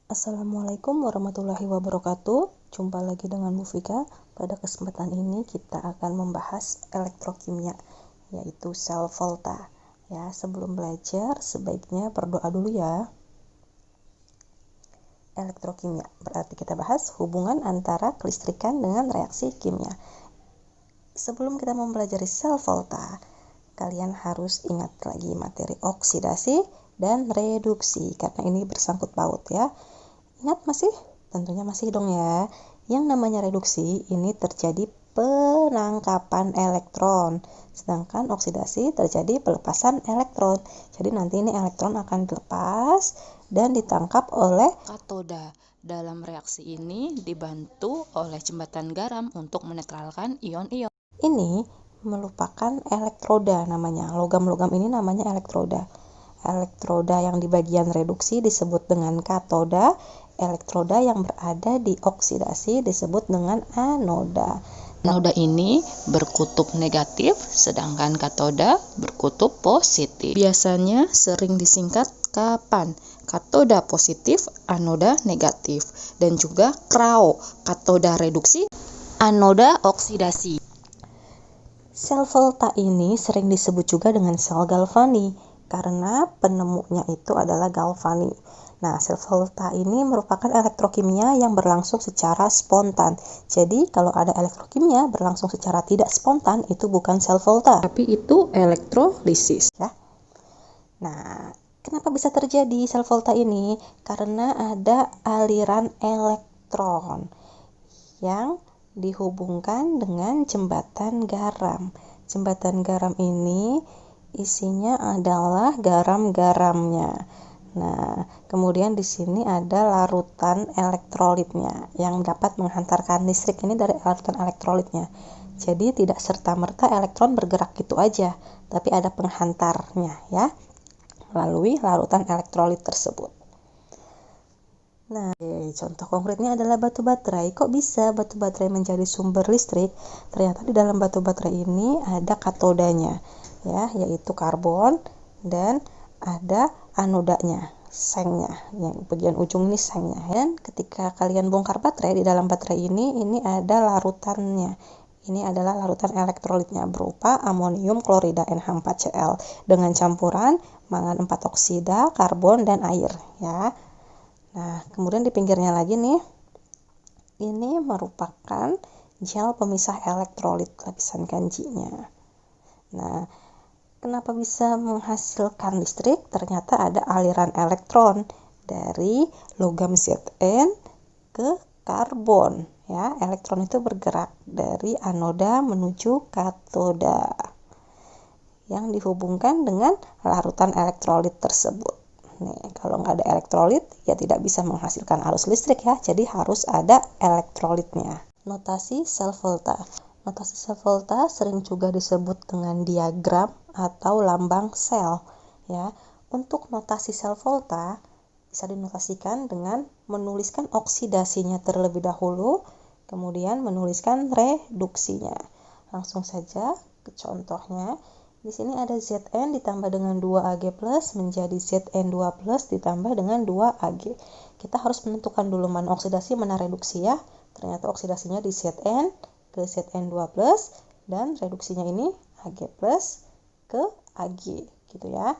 Assalamualaikum warahmatullahi wabarakatuh. Jumpa lagi dengan Mufika. Pada kesempatan ini kita akan membahas elektrokimia, yaitu sel volta. Ya, sebelum belajar sebaiknya berdoa dulu ya. Elektrokimia berarti kita bahas hubungan antara kelistrikan dengan reaksi kimia. Sebelum kita mempelajari sel volta, kalian harus ingat lagi materi oksidasi dan reduksi karena ini bersangkut paut ya. Ingat masih? Tentunya masih dong ya. Yang namanya reduksi ini terjadi penangkapan elektron, sedangkan oksidasi terjadi pelepasan elektron. Jadi nanti ini elektron akan dilepas dan ditangkap oleh Katoda. Dalam reaksi ini dibantu oleh jembatan garam untuk menetralkan ion-ion. Ini merupakan elektroda namanya. Logam-logam ini namanya elektroda. Elektroda yang di bagian reduksi disebut dengan katoda. Elektroda yang berada di oksidasi disebut dengan anoda. Anoda ini berkutub negatif, sedangkan katoda berkutub positif. Biasanya sering disingkat KAPAN, katoda positif, anoda negatif, dan juga KRAO, katoda reduksi, anoda oksidasi. Sel volta ini sering disebut juga dengan sel Galvani karena penemunya itu adalah Galvani. Nah, sel volta ini merupakan elektrokimia yang berlangsung secara spontan. Jadi, kalau ada elektrokimia berlangsung secara tidak spontan, itu bukan sel volta, Tapi itu elektrolisis. ya. Nah, kenapa bisa terjadi sel volta ini? Karena ada aliran elektron yang dihubungkan dengan jembatan garam. Jembatan garam ini isinya adalah garam-garamnya. Nah, kemudian di sini ada larutan elektrolitnya yang dapat menghantarkan listrik ini dari larutan elektrolitnya. Jadi tidak serta-merta elektron bergerak gitu aja, tapi ada penghantarnya ya, melalui larutan elektrolit tersebut. Nah, contoh konkretnya adalah batu baterai. Kok bisa batu baterai menjadi sumber listrik? Ternyata di dalam batu baterai ini ada katodanya, ya, yaitu karbon, dan ada anodanya, sengnya. Yang bagian ujung ini sengnya. Dan ketika kalian bongkar baterai, di dalam baterai ini ada larutannya. Ini adalah larutan elektrolitnya berupa amonium klorida NH4Cl dengan campuran mangan 4 oksida, karbon, dan air, ya. Nah, kemudian di pinggirnya lagi nih, ini merupakan gel pemisah elektrolit lapisan kanjinya. Nah, kenapa bisa menghasilkan listrik? Ternyata ada aliran elektron dari logam Zn ke karbon. Ya, elektron itu bergerak dari anoda menuju katoda yang dihubungkan dengan larutan elektrolit tersebut. Nih, kalau nggak ada elektrolit, ya tidak bisa menghasilkan arus listrik ya. Jadi harus ada elektrolitnya. Notasi sel volta. Notasi sel volta sering juga disebut dengan diagram atau lambang sel. Ya, untuk notasi sel volta bisa dinotasikan dengan menuliskan oksidasinya terlebih dahulu, kemudian menuliskan reduksinya. Langsung saja ke contohnya. Di sini ada Zn ditambah dengan 2Ag plus menjadi Zn2 plus ditambah dengan 2Ag. Kita harus menentukan dulu mana oksidasi, mana reduksi ya. Ternyata oksidasinya di Zn ke Zn2 plus dan reduksinya ini Ag plus ke Ag gitu ya.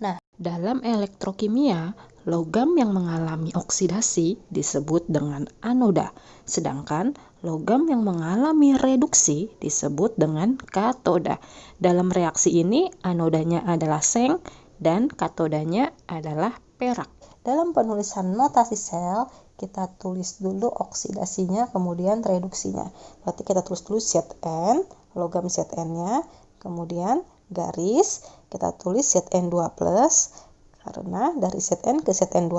Nah, dalam elektrokimia, logam yang mengalami oksidasi disebut dengan anoda, sedangkan logam yang mengalami reduksi disebut dengan katoda. Dalam reaksi ini, anodanya adalah seng dan katodanya adalah perak. Dalam penulisan notasi sel, kita tulis dulu oksidasinya, kemudian reduksinya. Berarti kita tulis dulu Zn, logam Zn-nya, kemudian garis, kita tulis Zn2+, karena dari Zn ke Zn2+,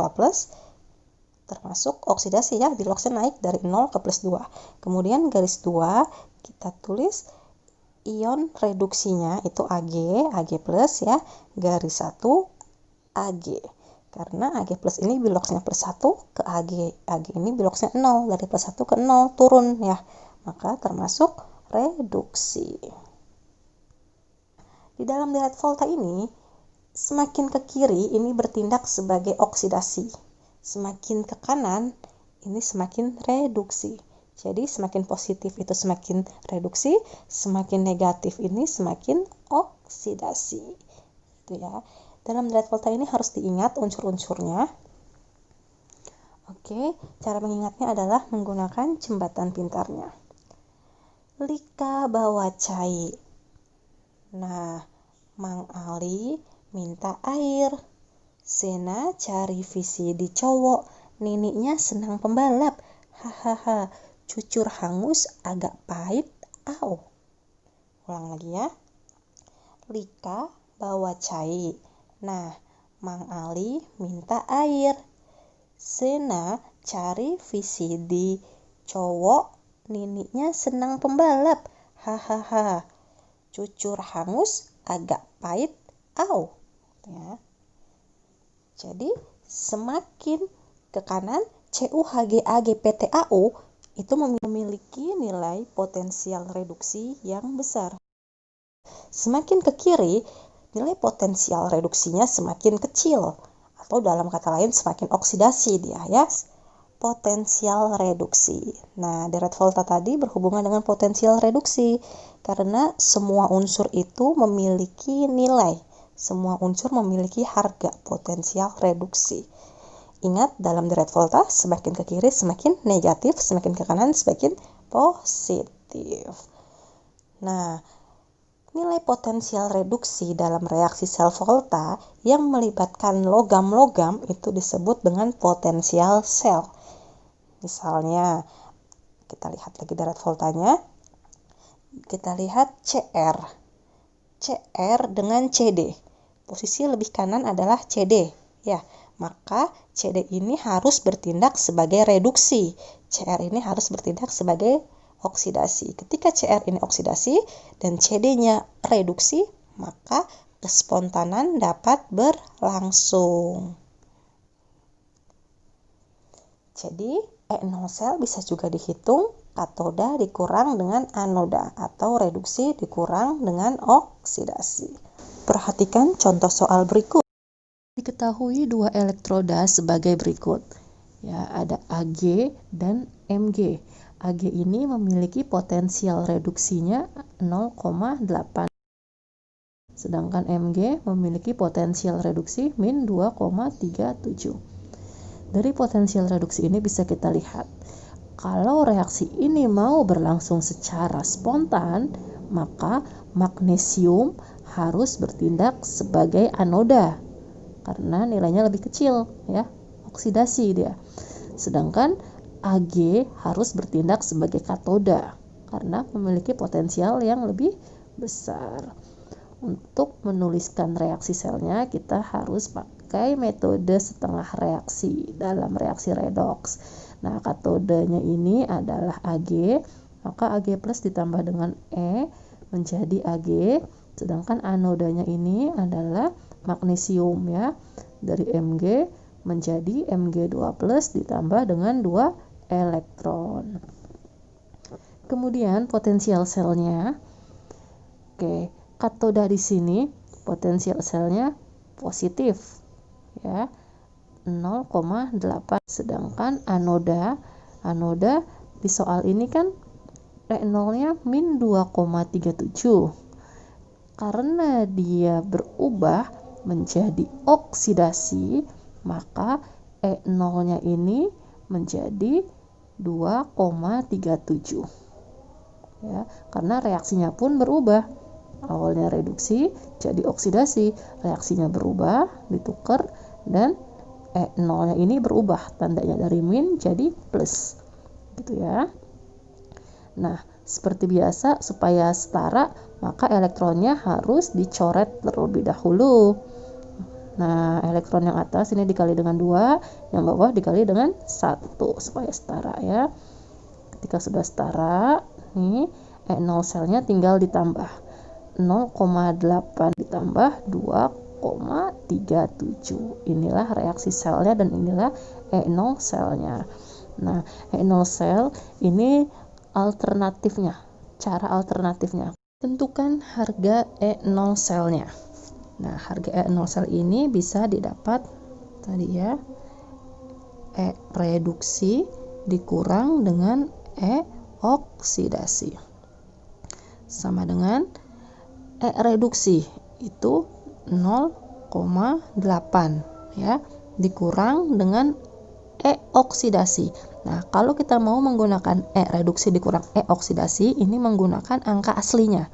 termasuk oksidasi ya, biloxnya naik dari 0 ke plus 2. Kemudian garis 2, kita tulis ion reduksinya, itu Ag plus ya, garis 1, Ag. Karena Ag plus ini biloxnya plus 1 ke Ag. Ag ini biloxnya 0, dari plus 1 ke 0 turun ya. Maka termasuk reduksi. Di dalam deret volta ini, semakin ke kiri ini bertindak sebagai oksidasi. Semakin ke kanan, ini semakin reduksi. Jadi semakin positif itu semakin reduksi, semakin negatif ini semakin oksidasi. Itu ya. Dalam deret volta ini harus diingat unsur-unsurnya. Oke, cara mengingatnya adalah menggunakan jembatan pintarnya. Lika bawa cai. Nah, Mang Ali minta air. Sena cari visi di cowok. Niniknya senang pembalap. Hahaha, cucur hangus agak pahit. Au. Ulang lagi ya. Lika bawa cai. Nah, Mang Ali minta air. Sena cari visi di cowok. Niniknya senang pembalap. Hahaha, cucur hangus agak pahit. Au. Ya. Jadi semakin ke kanan, CuHGAgPtAu itu memiliki nilai potensial reduksi yang besar. Semakin ke kiri, nilai potensial reduksinya semakin kecil, atau dalam kata lain semakin oksidasi dia ya. Potensial reduksi. Nah, deret volta tadi berhubungan dengan potensial reduksi karena semua unsur itu memiliki nilai. Semua unsur memiliki harga potensial reduksi. Ingat, dalam deret volta semakin ke kiri semakin negatif, semakin ke kanan semakin positif. Nah, nilai potensial reduksi dalam reaksi sel volta yang melibatkan logam-logam itu disebut dengan potensial sel. Misalnya, kita lihat lagi deret voltanya. Kita lihat CR. CR dengan CD. Posisi lebih kanan adalah CD. Ya, maka CD ini harus bertindak sebagai reduksi. CR ini harus bertindak sebagai oksidasi. Ketika CR ini oksidasi dan CD-nya reduksi, maka kespontanan dapat berlangsung. Jadi, E0 sel bisa juga dihitung katoda dikurang dengan anoda atau reduksi dikurang dengan oksidasi. Perhatikan contoh soal berikut. Diketahui dua elektroda sebagai berikut. Ya, ada Ag dan Mg. Ag ini memiliki potensial reduksinya 0,8. Sedangkan Mg memiliki potensial reduksi min 2,37. Dari potensial reduksi ini bisa kita lihat, kalau reaksi ini mau berlangsung secara spontan, maka magnesium harus bertindak sebagai anoda karena nilainya lebih kecil, ya, oksidasi dia. Sedangkan Ag harus bertindak sebagai katoda karena memiliki potensial yang lebih besar. Untuk menuliskan reaksi selnya, kita harus pakai metode setengah reaksi dalam reaksi redoks. Nah, katodanya ini adalah Ag, maka Ag plus ditambah dengan E menjadi Ag, sedangkan anodanya ini adalah magnesium ya. Dari Mg menjadi Mg2 plus ditambah dengan 2 elektron. Kemudian potensial selnya. Oke, katoda di sini potensial selnya positif ya, 0,8. Sedangkan anoda di soal ini kan E0-nya min 2,37. Karena dia berubah menjadi oksidasi, maka E0-nya ini menjadi 2,37. Ya, karena reaksinya pun berubah. Awalnya reduksi jadi oksidasi, reaksinya berubah, ditukar, dan E0-nya ini berubah, tandanya dari min jadi plus. Gitu ya. Nah, seperti biasa, supaya setara, maka elektronnya harus dicoret terlebih dahulu. Nah, elektron yang atas ini dikali dengan 2, yang bawah dikali dengan 1, supaya setara ya. Ketika sudah setara, nih E0 selnya tinggal ditambah 0,8 ditambah 2,37. Inilah reaksi selnya dan inilah E0 selnya. Nah, E0 sel ini alternatifnya, cara alternatifnya. Tentukan harga E0 selnya. Nah, harga E0 sel ini bisa didapat tadi ya, E reduksi dikurang dengan E oksidasi. Sama dengan E reduksi itu 0,8 ya, dikurang dengan E oksidasi. Nah, kalau kita mau menggunakan E reduksi dikurang E oksidasi, ini menggunakan angka aslinya.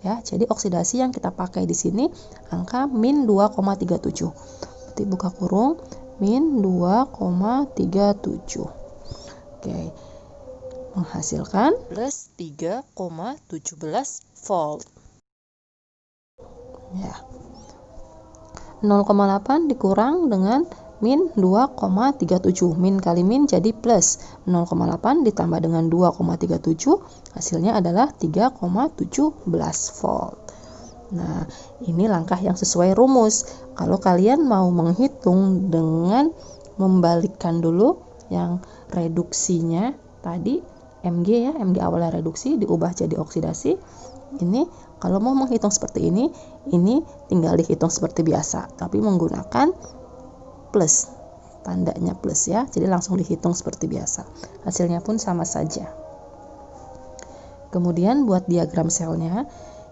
Ya, jadi oksidasi yang kita pakai di sini angka min 2,37. Berarti buka kurung min 2,37. Oke. Menghasilkan plus 3,17 volt. Ya. 0,8 dikurang dengan min 2,37. Min kali min jadi plus. 0,8 ditambah dengan 2,37 hasilnya adalah 3,17 volt. Nah, ini langkah yang sesuai rumus. Kalau kalian mau menghitung dengan membalikkan dulu yang reduksinya tadi Mg ya, Mg awalnya reduksi diubah jadi oksidasi. Ini kalau mau menghitung seperti ini tinggal dihitung seperti biasa, tapi menggunakan plus, tandanya plus ya, jadi langsung dihitung seperti biasa. Hasilnya pun sama saja. Kemudian buat diagram selnya,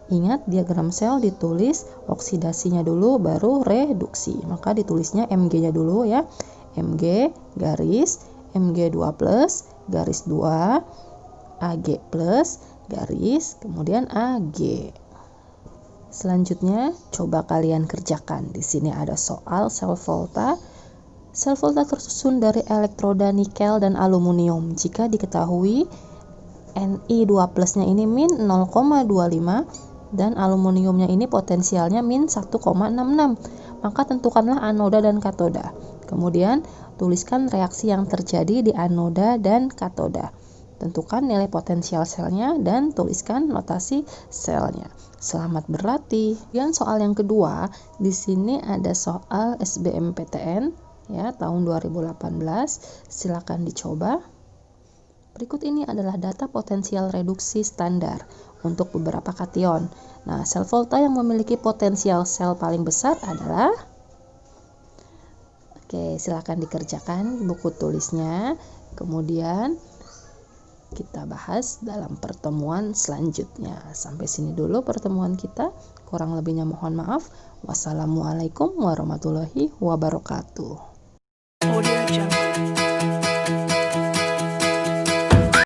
ingat diagram sel ditulis oksidasinya dulu baru reduksi, maka ditulisnya Mg-nya dulu ya, Mg garis Mg2 plus garis 2 Ag plus garis kemudian Ag. Selanjutnya coba kalian kerjakan. Di sini ada soal sel volta. Sel volta tersusun dari elektroda nikel dan aluminium. Jika diketahui Ni2 plusnya ini min 0,25 dan aluminiumnya ini potensialnya min 1,66, maka tentukanlah anoda dan katoda. Kemudian tuliskan reaksi yang terjadi di anoda dan katoda. Tentukan nilai potensial selnya dan tuliskan notasi selnya. Selamat berlatih. Dan soal yang kedua, di sini ada soal SBMPTN ya tahun 2018. Silakan dicoba. Berikut ini adalah data potensial reduksi standar untuk beberapa kation. Nah, sel volta yang memiliki potensial sel paling besar adalah, oke, silakan dikerjakan buku tulisnya. Kemudian kita bahas dalam pertemuan selanjutnya. Sampai sini dulu pertemuan kita. Kurang lebihnya mohon maaf. Wassalamualaikum warahmatullahi wabarakatuh.